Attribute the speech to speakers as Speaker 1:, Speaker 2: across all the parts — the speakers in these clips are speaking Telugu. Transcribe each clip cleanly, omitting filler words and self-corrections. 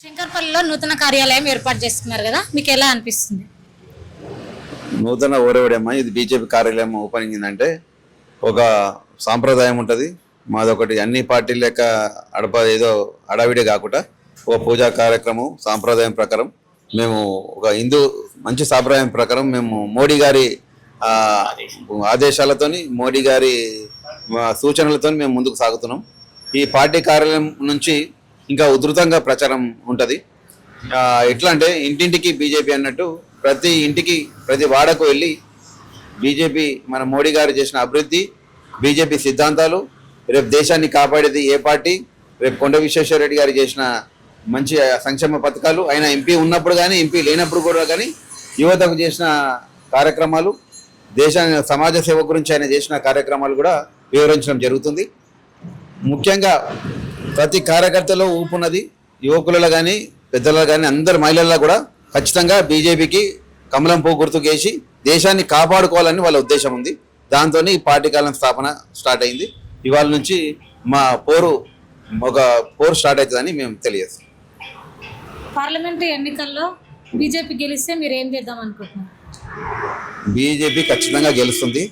Speaker 1: శంకర్పల్లిలో నూతన కార్యాలయం ఏర్పాటు చేసుకున్నారు కదా, మీకు ఎలా అనిపిస్తుంది?
Speaker 2: నూతన ఓరేవడమ్మా ఇది బీజేపీ కార్యాలయం ఓపెనింగ్ అంటే ఒక సాంప్రదాయం ఉంటుంది. మాదొకటి అన్ని పార్టీల లెక్క ఏదో అడావిడే కాకుండా ఒక పూజా కార్యక్రమం సాంప్రదాయం ప్రకారం మేము ఒక హిందూ మంచి సాంప్రదాయం ప్రకారం మేము మోడీ గారి ఆదేశాలతోని మోడీ గారి సూచనలతో మేము ముందుకు సాగుతున్నాం. ఈ పార్టీ కార్యాలయం నుంచి ఇంకా ఉధృతంగా ప్రచారం ఉంటుంది. ఎట్లా అంటే ఇంటింటికి బీజేపీ అన్నట్టు ప్రతి ఇంటికి ప్రతి వాడకు వెళ్ళి బీజేపీ మన మోడీ గారు చేసిన అభివృద్ధి, బీజేపీ సిద్ధాంతాలు, రేపు దేశాన్ని కాపాడేది ఏ పార్టీ, రేపు కొండ విశ్వేశ్వరరెడ్డి గారు చేసిన మంచి సంక్షేమ పథకాలు, ఆయన ఎంపీ ఉన్నప్పుడు కానీ ఎంపీ లేనప్పుడు కూడా కానీ యువతకు చేసిన కార్యక్రమాలు, దేశాన్ని సమాజ సేవ గురించి ఆయన చేసిన కార్యక్రమాలు కూడా వివరించడం జరుగుతుంది. ముఖ్యంగా ప్రతి కార్యకర్తలో ఊపున్నది, యువకులలో కానీ పెద్దలలో కానీ అందరు మహిళల్లో కూడా ఖచ్చితంగా బీజేపీకి కమలం పువ్వు గుర్తుకేసి దేశాన్ని కాపాడుకోవాలని వాళ్ళ ఉద్దేశం ఉంది. దాంతో ఈ పార్టీ కాలం స్థాపన స్టార్ట్ అయింది. ఇవాళ నుంచి మా పోరు స్టార్ట్ అవుతుందని మేము తెలియజేస్తాం.
Speaker 1: పార్లమెంటరీ ఎన్నికల్లో బీజేపీ గెలిస్తే మీరు ఏం చేద్దాం అనుకుంటున్నారు?
Speaker 2: బీజేపీ ఖచ్చితంగా గెలుస్తుంది.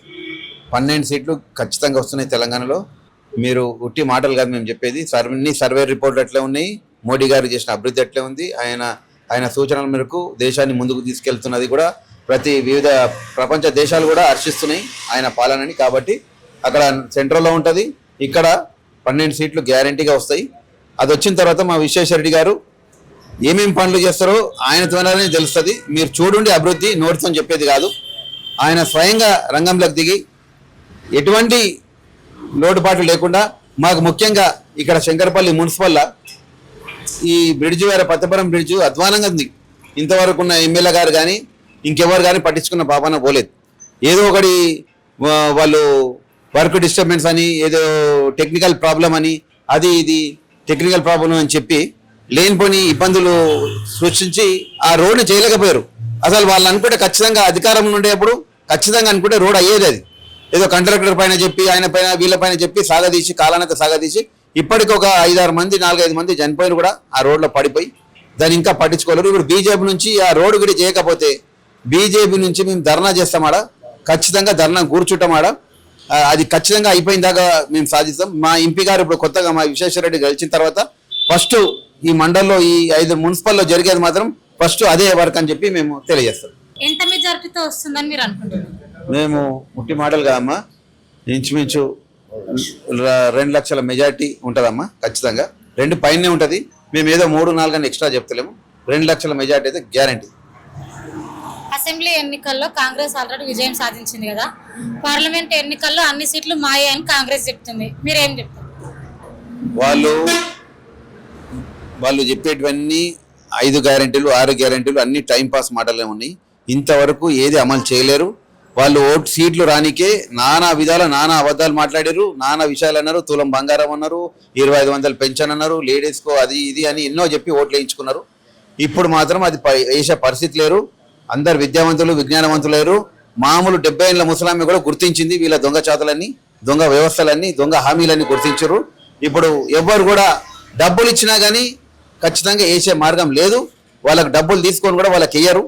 Speaker 2: 12 సీట్లు ఖచ్చితంగా వస్తున్నాయి తెలంగాణలో. మీరు ఉట్టి మాటలు కాదు మేము చెప్పేది. సర్వే రిపోర్ట్లు ఎట్లా ఉన్నాయి, మోడీ గారు చేసిన అభివృద్ధి ఎట్లా ఉంది, ఆయన సూచనల మేరకు దేశాన్ని ముందుకు తీసుకెళ్తున్నది కూడా వివిధ ప్రపంచ దేశాలు కూడా హర్షిస్తున్నాయి ఆయన పాలనని. కాబట్టి అక్కడ సెంట్రల్లో ఉంటుంది, ఇక్కడ 12 సీట్లు గ్యారంటీగా వస్తాయి. అది వచ్చిన తర్వాత మా విశ్వేశ్వరరెడ్డి గారు ఏమేమి పనులు చేస్తారో ఆయన ద్వారానే తెలుస్తుంది. మీరు చూడండి, అభివృద్ధి నోటితో చెప్పేది కాదు. ఆయన స్వయంగా రంగంలోకి దిగి ఎటువంటి లోటుపాట్లు లేకుండా మాకు ముఖ్యంగా ఇక్కడ శంకర్పల్లి మున్సిపల్లో ఈ బ్రిడ్జ్ వేరే పత్తపురం బ్రిడ్జ్ అధ్వానంగా ఉంది. ఇంతవరకు ఉన్న ఎమ్మెల్యే గారు కానీ ఇంకెవరు కానీ పట్టించుకున్న పాపన పోలేదు. ఏదో ఒకటి వాళ్ళు వర్క్ డిస్టర్బెన్స్ అని, ఏదో టెక్నికల్ ప్రాబ్లం అని, ఇది టెక్నికల్ ప్రాబ్లం అని చెప్పి లేనిపోని ఇబ్బందులు సృష్టించి ఆ రోడ్ని చేయలేకపోయారు. అసలు వాళ్ళు అనుకుంటే ఖచ్చితంగా అధికారం ఉండేప్పుడు ఖచ్చితంగా అనుకుంటే రోడ్ అయ్యేది. అది ఏదో కాంట్రాక్టర్ పైన చెప్పి ఆయన పైన వీళ్ళ పైన చెప్పి సాగదీసి కాలానంత సాగదీసి ఇప్పటికి ఒక 4-5 మంది చనిపోయిన కూడా ఆ రోడ్లో పడిపోయి దాన్ని ఇంకా పట్టించుకోలేరు. ఇప్పుడు బీజేపీ నుంచి ఆ రోడ్డు కూడా చేయకపోతే బీజేపీ నుంచి మేము ధర్నా చేస్తామాడా, ఖచ్చితంగా ధర్నా కూర్చుంటామాడా. అది ఖచ్చితంగా అయిపోయిన దాకా మేము సాధిస్తాం. మా ఎంపీ గారు ఇప్పుడు కొత్తగా మా విశ్వేశ్వరరెడ్డి గెలిచిన తర్వాత ఫస్ట్ ఈ మండల్లో ఈ 5 మున్సిపల్లో జరిగేది మాత్రం ఫస్ట్ అదే వర్క్ అని చెప్పి మేము తెలియజేస్తాం.
Speaker 1: ఎంత మెజారిటీతో వస్తుందని మీరు అనుకుంటున్నారు?
Speaker 2: మేము ముట్టి మాటలుగా అమ్మా ఇంచుమించు 2 లక్షల మెజార్టీ ఉంటుందమ్మా. ఖచ్చితంగా 2 పైనే ఉంటుంది. మేము ఏదో 3-4 అని ఎక్స్ట్రా చెప్తలేము. 2 లక్షల మెజార్టీ అయితే గ్యారంటీ.
Speaker 1: అసెంబ్లీ ఎన్నికల్లో కాంగ్రెస్ ఆల్రెడీ విజయం సాధించింది కదా, పార్లమెంట్ ఎన్నికల్లో అన్ని సీట్లు మాయే అని కాంగ్రెస్ చెప్తుంది, మీరేం చెప్తారు?
Speaker 2: వాళ్ళు చెప్పేటివన్నీ 5 గ్యారెంటీలు 6 గ్యారెంటీలు అన్ని టైంపాస్ మాటలే ఉన్నాయి. ఇంతవరకు ఏది అమలు చేయలేరు. వాళ్ళు ఓటు సీట్లు రానికే నానా అబద్ధాలు మాట్లాడారు, నానా విషయాలు అన్నారు. తులం బంగారం అన్నారు, 2500 పెన్షన్ అన్నారు, లేడీస్కో అది ఇది అని ఎన్నో చెప్పి ఓట్లు వేయించుకున్నారు. ఇప్పుడు మాత్రం అది వేసే పరిస్థితి లేరు. అందరు విద్యావంతులు విజ్ఞానవంతులు లేరు. మామూలు 70 ఏళ్ళ ముసలామె కూడా గుర్తించింది వీళ్ళ దొంగ చాతలన్నీ, దొంగ వ్యవస్థలన్నీ, దొంగ హామీలన్నీ గుర్తించారు. ఇప్పుడు ఎవ్వరు కూడా డబ్బులు ఇచ్చినా కానీ ఖచ్చితంగా వేసే మార్గం లేదు. వాళ్ళకి డబ్బులు తీసుకొని కూడా వాళ్ళకి వేయరు.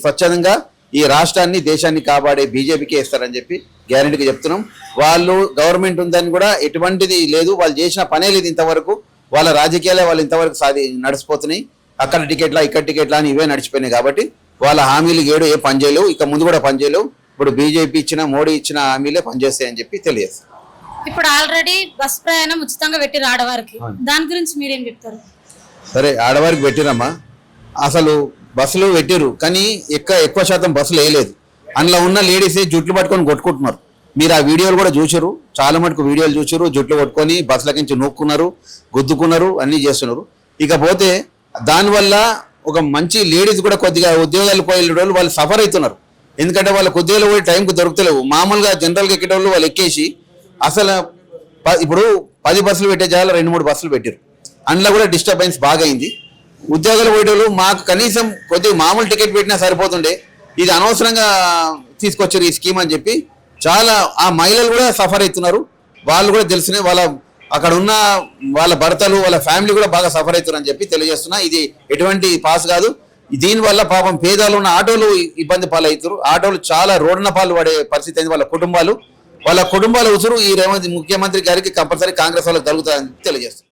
Speaker 2: స్వచ్ఛందంగా ఈ రాష్ట్రాన్ని దేశాన్ని కాపాడే బీజేపీకి వేస్తారని చెప్పి గ్యారెంటీగా చెప్తున్నాం. వాళ్ళు గవర్నమెంట్ ఉందని కూడా ఎటువంటిది లేదు, వాళ్ళు చేసిన పనే లేదు ఇంతవరకు. వాళ్ళ రాజకీయాలే వాళ్ళు ఇంతవరకు నడిచిపోతున్నాయి. అక్కడ టికెట్లా ఇక్కడ టికెట్లా అని ఇవే నడిచిపోయినాయి. కాబట్టి వాళ్ళ హామీలు ఏ పని చేయలేవు, ఇక ముందు కూడా పని చేయలేవు. ఇప్పుడు బీజేపీ ఇచ్చిన మోడీ ఇచ్చిన హామీలే పనిచేస్తాయని చెప్పి తెలియజేస్తాం.
Speaker 1: ఇప్పుడు ఆల్రెడీ బస్ ప్రయాణం ఉచితంగా పెట్టిరు ఆడవారికి, దాని గురించి మీరేం చెప్తారు?
Speaker 2: సరే, ఆడవారికి పెట్టిరమ్మా. అసలు బస్సులు పెట్టిరు కానీ ఎక్కువ శాతం బస్సులు వేయలేదు. అందులో ఉన్న లేడీసే జుట్లు పట్టుకొని కొట్టుకుంటున్నారు. మీరు ఆ వీడియోలు కూడా చూసారు, చాలా మటుకు వీడియోలు చూసారు. జుట్లు పట్టుకొని బస్సులకి నుంచి నూక్కున్నారు, గుద్దుకున్నారు, అన్నీ చేస్తున్నారు. ఇకపోతే దానివల్ల ఒక మంచి లేడీస్ కూడా కొద్దిగా ఉద్యోగాలు పోయే వాళ్ళు సఫర్ అవుతున్నారు. ఎందుకంటే వాళ్ళ ఉద్యోగాలు పోయి టైంకి దొరుకుతలేవు. మామూలుగా జనరల్గా ఎక్కేటోళ్ళు వాళ్ళు ఎక్కేసి అసలు ఇప్పుడు 10 బస్సులు పెట్టే జాగాలో 2-3 బస్సులు పెట్టారు. అందులో కూడా డిస్టర్బెన్స్ బాగా అయింది. ఉద్యోగాలు పోయేటోళ్ళు మాకు కనీసం కొద్దిగా మామూలు టికెట్ పెట్టినా సరిపోతుండే, ఇది అనవసరంగా తీసుకొచ్చారు ఈ స్కీమ్ అని చెప్పి చాలా ఆ మహిళలు కూడా సఫర్ అవుతున్నారు. వాళ్ళు కూడా తెలిసిన అక్కడ ఉన్న వాళ్ళ భర్తలు వాళ్ళ ఫ్యామిలీ కూడా బాగా సఫర్ అవుతారని చెప్పి తెలియజేస్తున్నా. ఇది ఎటువంటి పాస్ కాదు. దీనివల్ల పాపం పేదలు ఉన్న ఆటోలు ఇబ్బంది పాలవుతారు. ఆటోలు చాలా రోడ్డున పాలు పడే పరిస్థితి అయింది. వాళ్ళ కుటుంబాల ఉసురు ఈ రేవంత్ ముఖ్యమంత్రి గారికి కంపల్సరీ కాంగ్రెస్ వాళ్ళకి కలుగుతాయని తెలియజేస్తారు.